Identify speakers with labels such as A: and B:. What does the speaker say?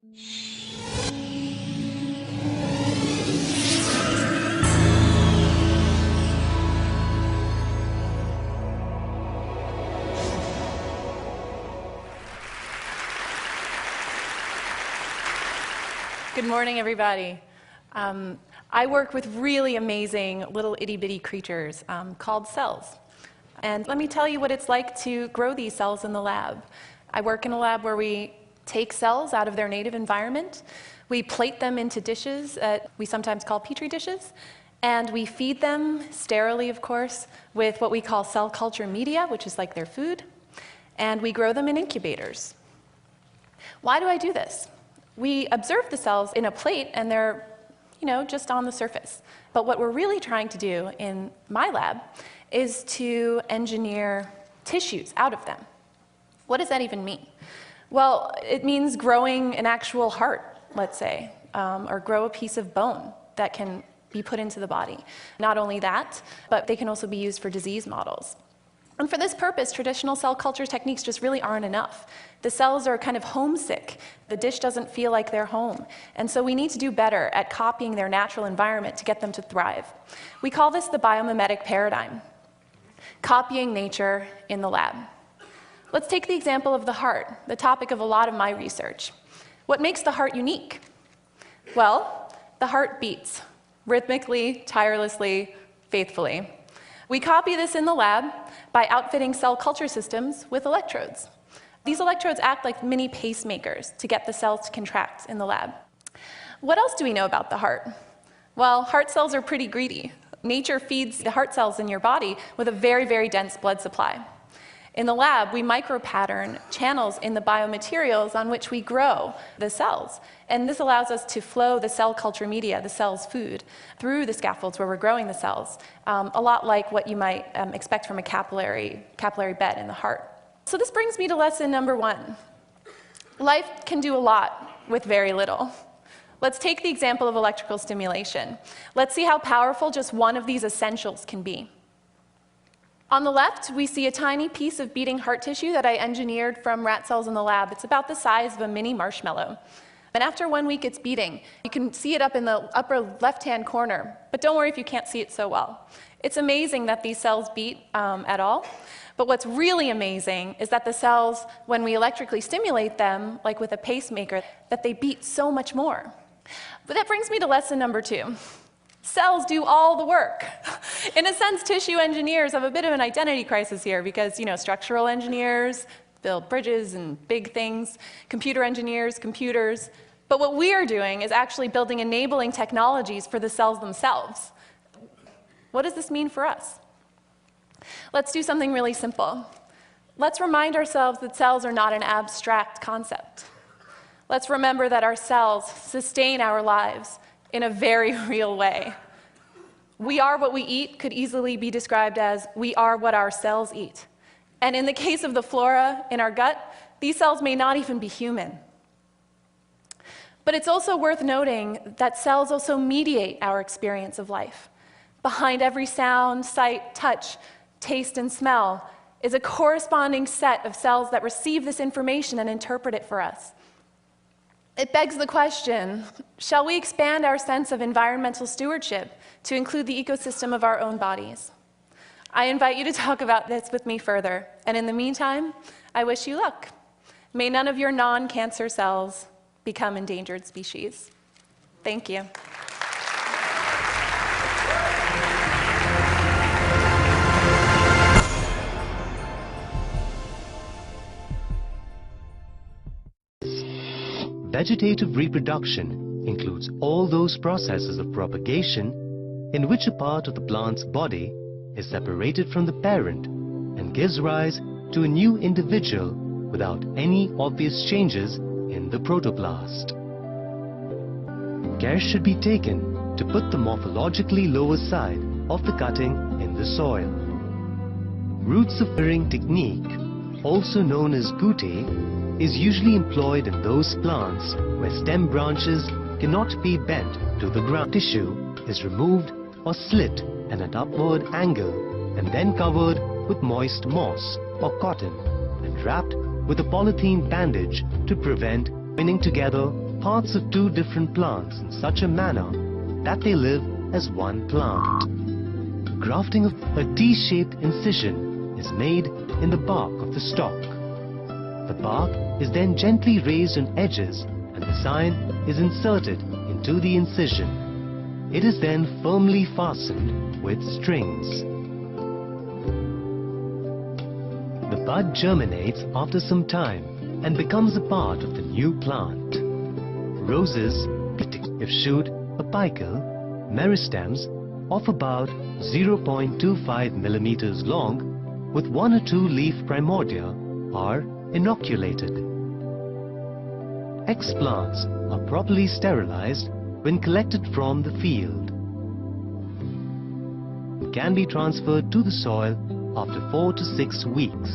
A: Good morning, everybody. I work with really amazing little itty-bitty creatures called cells. And let me tell you what it's like to grow these cells in the lab. I work in a lab where we take cells out of their native environment, we plate them into dishes that we sometimes call Petri dishes, and we feed them, sterilely of course, with what we call cell culture media, which is like their food, and we grow them in incubators. Why do I do this? We observe the cells in a plate and they're, just on the surface. But what we're really trying to do in my lab is to engineer tissues out of them. What does that even mean? Well, it means growing an actual heart, let's say, or grow a piece of bone that can be put into the body. Not only that, but they can also be used for disease models. And for this purpose, traditional cell culture techniques just really aren't enough. The cells are kind of homesick. The dish doesn't feel like their home. And so we need to do better at copying their natural environment to get them to thrive. We call this the biomimetic paradigm, copying nature in the lab. Let's take the example of the heart, the topic of a lot of my research. What makes the heart unique? Well, the heart beats rhythmically, tirelessly, faithfully. We copy this in the lab by outfitting cell culture systems with electrodes. These electrodes act like mini pacemakers to get the cells to contract in the lab. What else do we know about the heart? Well, heart cells are pretty greedy. Nature feeds the heart cells in your body with a very, very dense blood supply. In the lab, we micropattern channels in the biomaterials on which we grow the cells. And this allows us to flow the cell culture media, the cell's food, through the scaffolds where we're growing the cells, a lot like what you might expect from a capillary bed in the heart. So this brings me to lesson number 1. Life can do a lot with very little. Let's take the example of electrical stimulation. Let's see how powerful just one of these essentials can be. On the left, we see a tiny piece of beating heart tissue that I engineered from rat cells in the lab. It's about the size of a mini marshmallow. And after 1 week, it's beating. You can see it up in the upper left-hand corner, but don't worry if you can't see it so well. It's amazing that these cells beat at all. But what's really amazing is that the cells, when we electrically stimulate them, like with a pacemaker, that they beat so much more. But that brings me to lesson number 2. Cells do all the work. In a sense, tissue engineers have a bit of an identity crisis here because, structural engineers build bridges and big things, computer engineers, computers. But what we are doing is actually building enabling technologies for the cells themselves. What does this mean for us? Let's do something really simple. Let's remind ourselves that cells are not an abstract concept. Let's remember that our cells sustain our lives in a very real way. We are what we eat could easily be described as we are what our cells eat. And in the case of the flora in our gut, these cells may not even be human. But it's also worth noting that cells also mediate our experience of life. Behind every sound, sight, touch, taste, and smell is a corresponding set of cells that receive this information and interpret it for us. It begs the question, shall we expand our sense of environmental stewardship to include the ecosystem of our own bodies? I invite you to talk about this with me further, and in the meantime, I wish you luck. May none of your non-cancer cells become endangered species. Thank you.
B: Vegetative reproduction includes all those processes of propagation in which a part of the plant's body is separated from the parent and gives rise to a new individual without any obvious changes in the protoplast. Care should be taken to put the morphologically lower side of the cutting in the soil. Roots of bearing technique, also known as goutte, is usually employed in those plants where stem branches cannot be bent to the ground. Tissue is removed or slit at an upward angle and then covered with moist moss or cotton and wrapped with a polythene bandage to prevent binding together parts of two different plants in such a manner that they live as one plant. Grafting of a T-shaped incision is made in the bark of the stalk. The bark is then gently raised on edges and the sign is inserted into the incision. It is then firmly fastened with strings. The bud germinates after some time and becomes a part of the new plant. Roses, if shoot, apical, meristems of about 0.25 millimeters long with 1 or 2 leaf primordia are inoculated. Explants are properly sterilized when collected from the field. It can be transferred to the soil after 4 to 6 weeks.